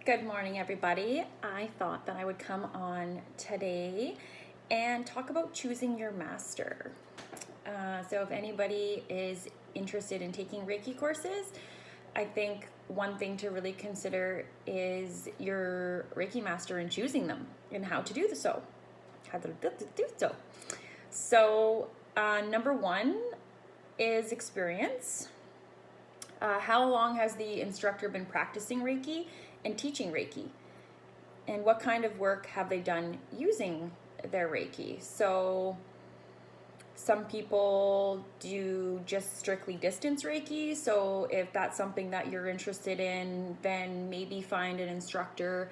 Good morning, everybody. I thought that I would come on today and talk about choosing your master. So if anybody is interested in taking Reiki courses, I think one thing to really consider is your Reiki master and choosing them and how to do so. So number one is experience. How long has the instructor been practicing Reiki and teaching Reiki? And what kind of work have they done using their Reiki? So some people do just strictly distance Reiki. So if that's something that you're interested in, then maybe find an instructor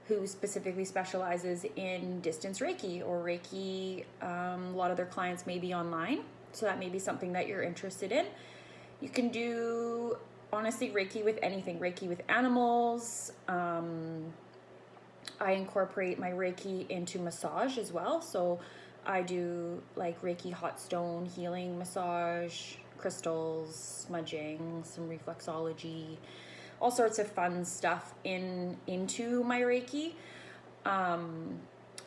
who specifically specializes in distance Reiki or Reiki. A lot of their clients may be online. So that may be something that you're interested in. You can do, honestly, Reiki with anything. Reiki with animals. I incorporate my Reiki into massage as well. So I do like Reiki hot stone healing massage, crystals, smudging, some reflexology, all sorts of fun stuff into my Reiki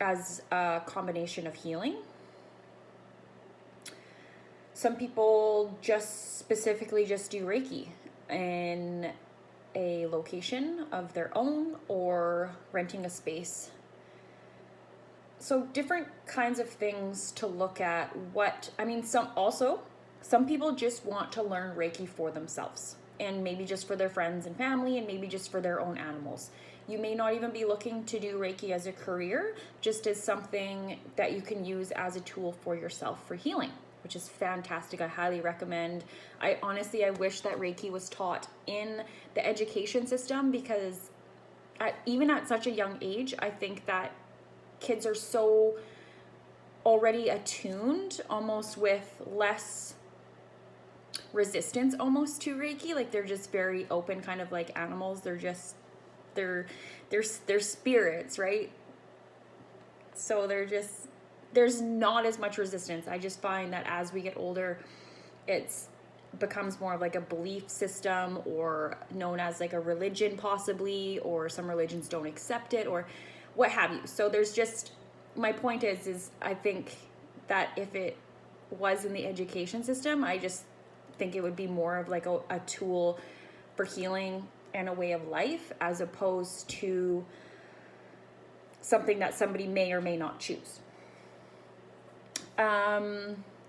as a combination of healing. Some people just specifically just do Reiki in a location of their own or renting a space. So different kinds of things to look at. Some people just want to learn Reiki for themselves and maybe just for their friends and family and maybe just for their own animals. You may not even be looking to do Reiki as a career, just as something that you can use as a tool for yourself for healing, which is fantastic. I highly recommend. I wish that Reiki was taught in the education system because even at such a young age, I think that kids are so already attuned, almost with less resistance almost to Reiki. Like they're just very open, kind of like animals. They're spirits, right? So there's not as much resistance. I just find that as we get older, it's becomes more of like a belief system or known as like a religion possibly, or some religions don't accept it or what have you. So there's just, my point is I think that if it was in the education system, I just think it would be more of like a tool for healing and a way of life as opposed to something that somebody may or may not choose.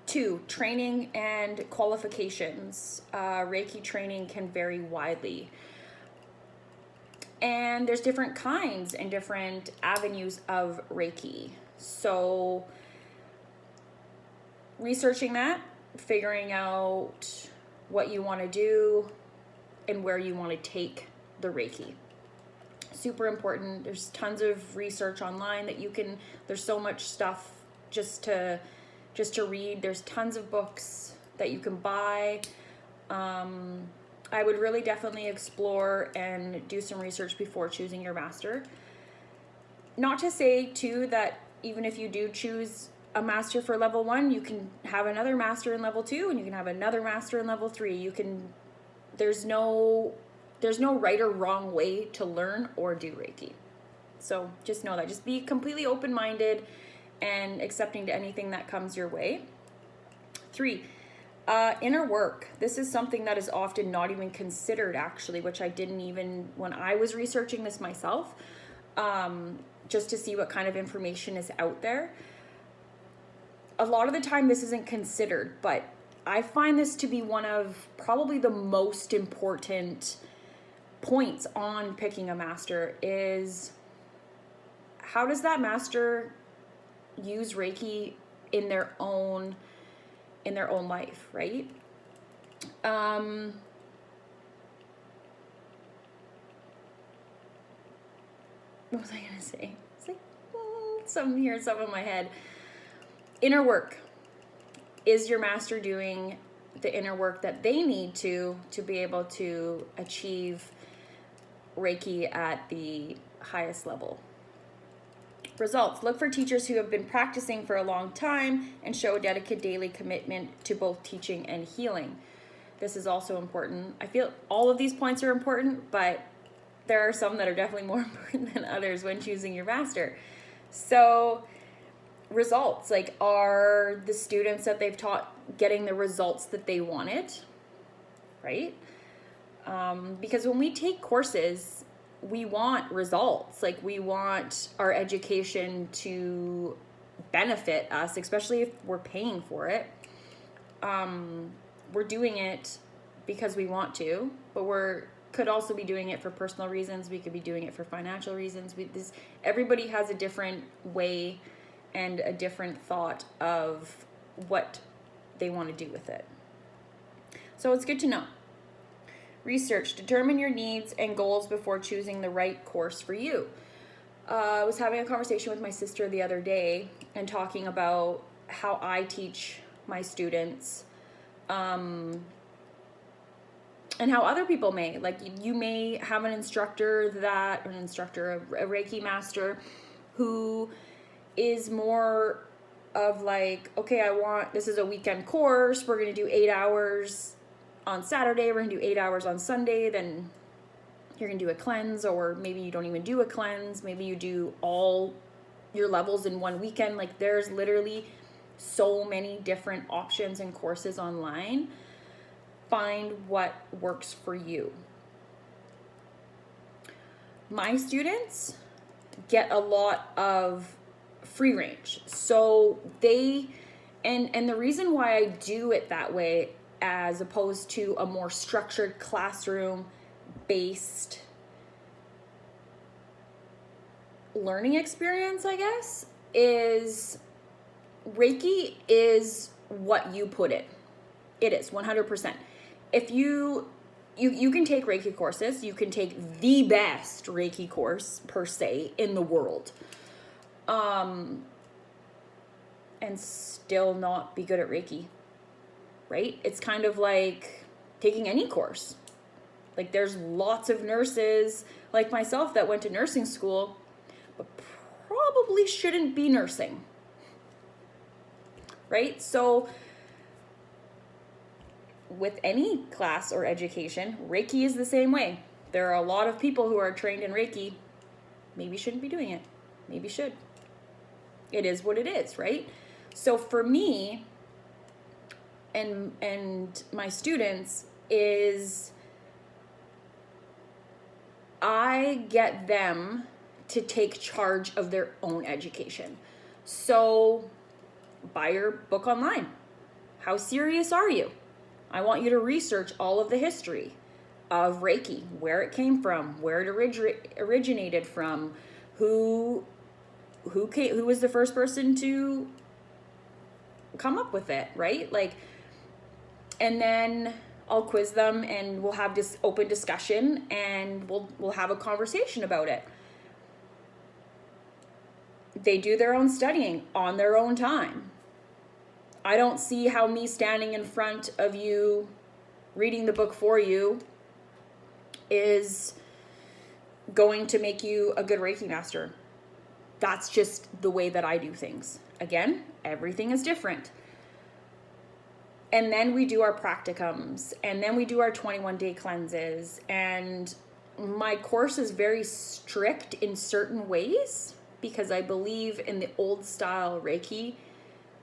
2, training and qualifications. Reiki training can vary widely. And there's different kinds and different avenues of Reiki. So researching that, figuring out what you want to do and where you want to take the Reiki. Super important. There's tons of research online that there's so much stuff just to read. There's tons of books that you can buy. I would really definitely explore and do some research before choosing your master. Not to say too that even if you do choose a master for level 1, you can have another master in level 2 and you can have another master in level 3. There's no right or wrong way to learn or do Reiki. So just know that. Just be completely open-minded and accepting to anything that comes your way. 3, inner work. This is something that is often not even considered actually, which I didn't even, when I was researching this myself, just to see what kind of information is out there. A lot of the time this isn't considered, but I find this to be one of probably the most important points on picking a master is how does that master use Reiki in their own life, right? What was I gonna say? It's like some in my head. Inner work. Is your master doing the inner work that they need to be able to achieve Reiki at the highest level? Results. Look for teachers who have been practicing for a long time and show a dedicated daily commitment to both teaching and healing. This is also important. I feel all of these points are important, but there are some that are definitely more important than others when choosing your master. So results, like, are the students that they've taught getting the results that they wanted, right? Because when we take courses, we want results. Like, we want our education to benefit us, especially if we're paying for it. We're doing it because we want to, but could also be doing it for personal reasons. We could be doing it for financial reasons. Everybody has a different way and a different thought of what they want to do with it. So it's good to know. Research. Determine your needs and goals before choosing the right course for you. I was having a conversation with my sister the other day and talking about how I teach my students, and how other people may. Like, you may have an instructor, a Reiki master, who is more of like, okay, this is a weekend course, we're going to do 8 hours on Saturday, we're going to do 8 hours on Sunday, then you're going to do a cleanse, or maybe you don't even do a cleanse, maybe you do all your levels in one weekend. Like, there's literally so many different options and courses online. Find what works for you. My students get a lot of free range. So and the reason why I do it that way, as opposed to a more structured classroom based learning experience, I guess, is Reiki is what you put it. It is 100%. If you can take Reiki courses, you can take the best Reiki course per se in the world, and still not be good at Reiki, right? It's kind of like taking any course. Like, there's lots of nurses like myself that went to nursing school, but probably shouldn't be nursing, right? So with any class or education, Reiki is the same way. There are a lot of people who are trained in Reiki, maybe shouldn't be doing it, maybe should. It is what it is, right? So for me and my students is, I get them to take charge of their own education. So buy your book online. How serious are you? I want you to research all of the history of Reiki, where it came from, where it originated from, who was the first person to come up with it, right? Like, and then I'll quiz them and we'll have this open discussion and we'll have a conversation about it. They do their own studying on their own time. I don't see how me standing in front of you, reading the book for you, is going to make you a good Reiki master. That's just the way that I do things. Again, everything is different. And then we do our practicums, and then we do our 21-day cleanses. And my course is very strict in certain ways because I believe in the old style Reiki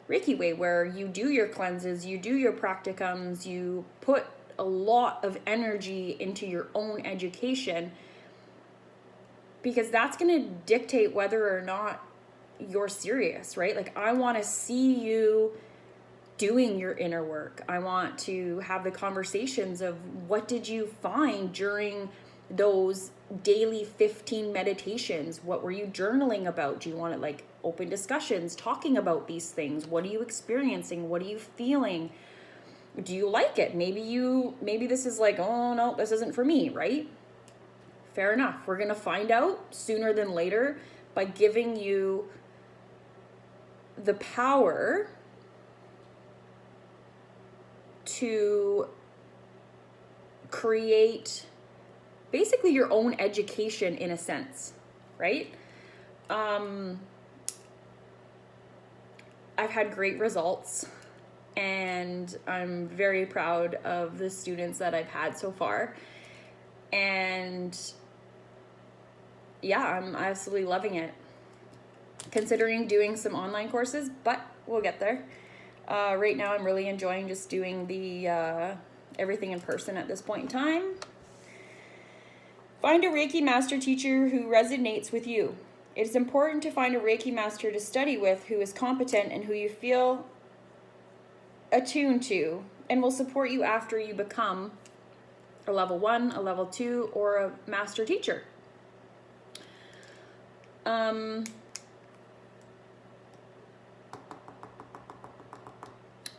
way, where you do your cleanses, you do your practicums, you put a lot of energy into your own education, because that's going to dictate whether or not you're serious, right? Like, I want to see you doing your inner work. I want to have the conversations of what did you find during those daily 15 meditations? What were you journaling about? Do you want to, like, open discussions talking about these things? What are you experiencing? What are you feeling? Do you like it? Maybe this is like, oh no, this isn't for me, right? Fair enough. We're going to find out sooner than later by giving you the power to create basically your own education in a sense, right? I've had great results and I'm very proud of the students that I've had so far. And yeah, I'm absolutely loving it. Considering doing some online courses, but we'll get there. Right now, I'm really enjoying just doing the everything in person at this point in time. Find a Reiki master teacher who resonates with you. It is important to find a Reiki master to study with who is competent and who you feel attuned to and will support you after you become a level 1, a level 2, or a master teacher.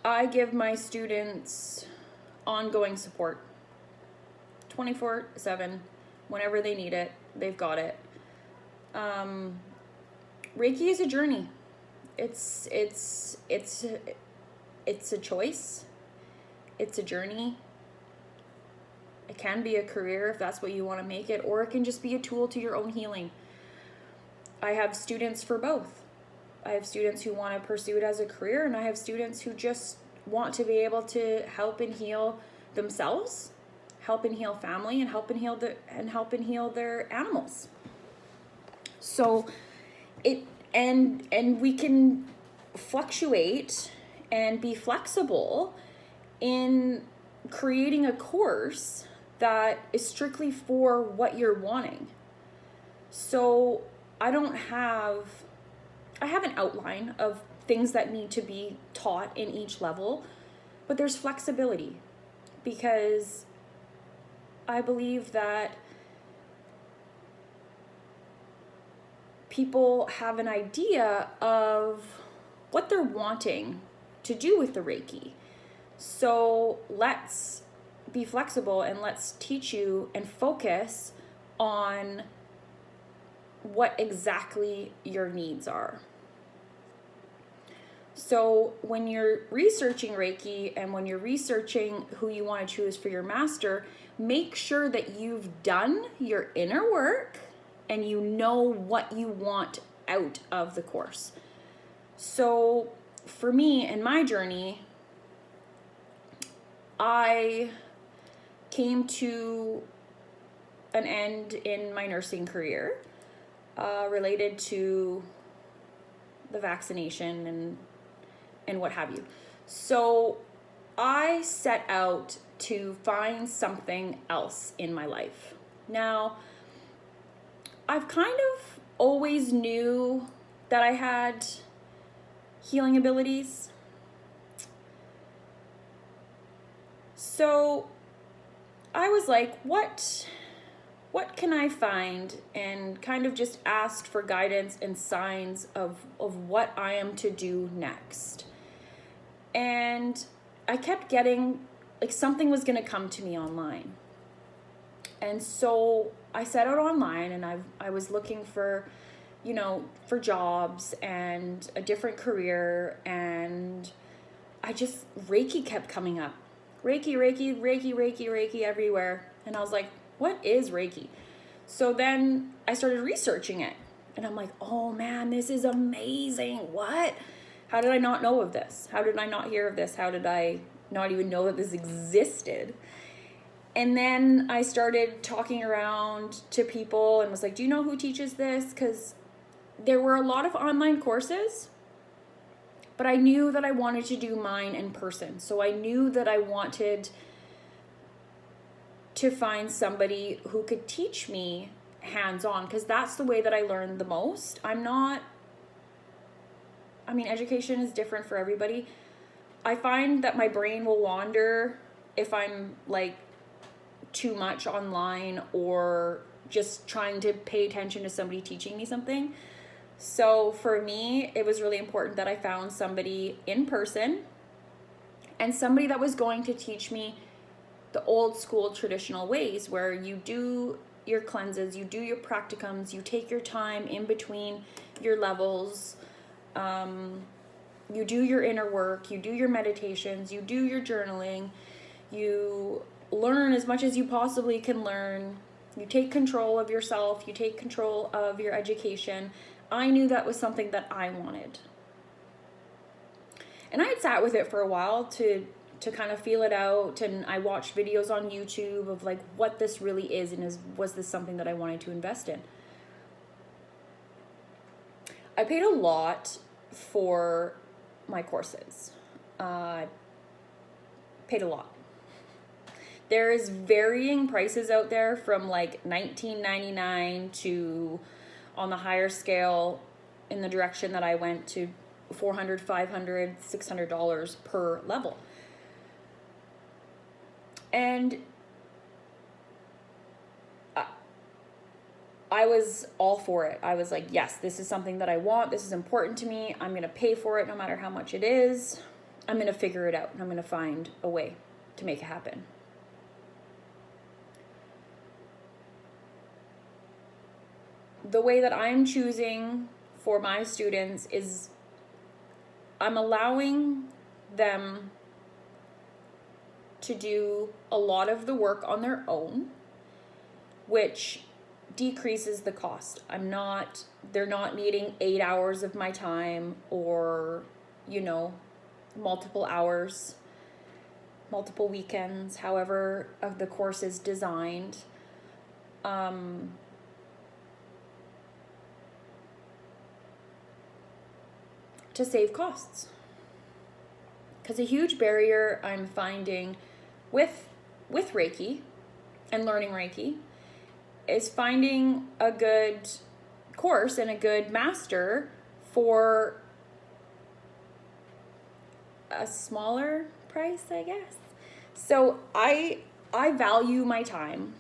I give my students ongoing support 24/7. Whenever they need it, they've got it. Reiki is a journey. It's a choice. It's a journey. It can be a career if that's what you want to make it, or it can just be a tool to your own healing. I have students for both. I have students who want to pursue it as a career, and I have students who just want to be able to help and heal themselves, help and heal family, and help and heal their animals. So and we can fluctuate and be flexible in creating a course that is strictly for what you're wanting. So I have an outline of things that need to be taught in each level, but there's flexibility because I believe that people have an idea of what they're wanting to do with the Reiki. So let's be flexible and let's teach you and focus on what exactly your needs are. So when you're researching Reiki and when you're researching who you want to choose for your master, make sure that you've done your inner work and you know what you want out of the course. So for me and my journey, I came to an end in my nursing career related to the vaccination and what have you. So I set out to find something else in my life. Now, I've kind of always knew that I had healing abilities. So I was like, what can I find? And kind of just asked for guidance and signs of what I am to do next. And I kept getting, like, something was going to come to me online. And so I set out online and I was looking for, for jobs and a different career. And Reiki kept coming up. Reiki everywhere. And I was like, what is Reiki? So then I started researching it. And I'm like, oh man, this is amazing. What? How did I not know of this? How did I not hear of this? How did I not even know that this existed? And then I started talking around to people and was like, do you know who teaches this? Because there were a lot of online courses, but I knew that I wanted to do mine in person. So I knew that I wanted to find somebody who could teach me hands-on, because that's the way that I learned the most. Education is different for everybody. I find that my brain will wander if I'm like too much online or just trying to pay attention to somebody teaching me something. So for me, it was really important that I found somebody in person and somebody that was going to teach me the old school traditional ways, where you do your cleanses, you do your practicums, you take your time in between your levels, you do your inner work, you do your meditations, you do your journaling, you learn as much as you possibly can learn, you take control of yourself, you take control of your education. I knew that was something that I wanted. And I had sat with it for a while to kind of feel it out, and I watched videos on YouTube of like what this really is and was this something that I wanted to invest in. I paid a lot for my courses. Paid a lot. There is varying prices out there from like $19.99 to, on the higher scale, in the direction that I went, to $400, $500, $600 per level. And I was all for it. I was like, yes, this is something that I want. This is important to me. I'm going to pay for it no matter how much it is. I'm going to figure it out. I'm going to find a way to make it happen. The way that I'm choosing for my students is I'm allowing them to do a lot of the work on their own, which decreases the cost. They're not needing 8 hours of my time, or, multiple hours, multiple weekends, however the course is designed. To save costs. Because a huge barrier I'm finding with Reiki and learning Reiki is finding a good course and a good master for a smaller price, I guess. So I value my time,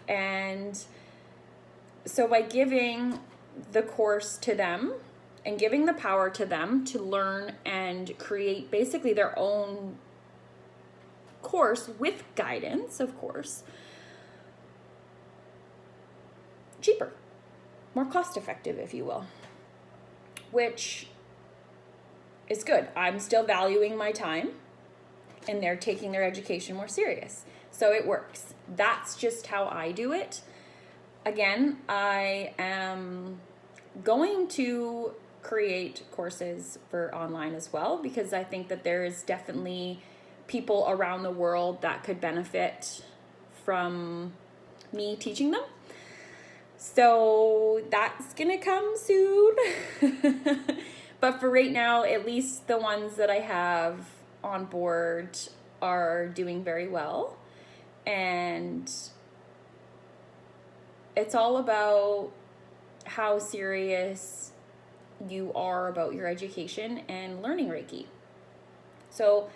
and so by giving the course to them and giving the power to them to learn and create basically their own course with guidance, of course, cheaper, more cost effective, if you will, which is good. I'm still valuing my time, and they're taking their education more serious. So it works. That's just how I do it. Again, I am going to create courses for online as well, because I think that there is definitely people around the world that could benefit from me teaching them. So that's gonna come soon. But for right now, at least the ones that I have on board are doing very well. And it's all about how serious you are about your education and learning Reiki. So,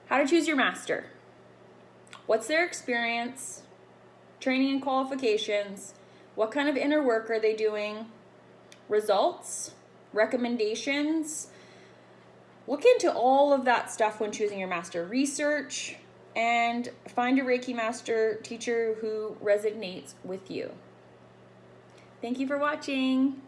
how to choose your master. What's their experience, training and qualifications, what kind of inner work are they doing, results, recommendations. Look into all of that stuff when choosing your master. Research and find a Reiki master teacher who resonates with you. Thank you for watching.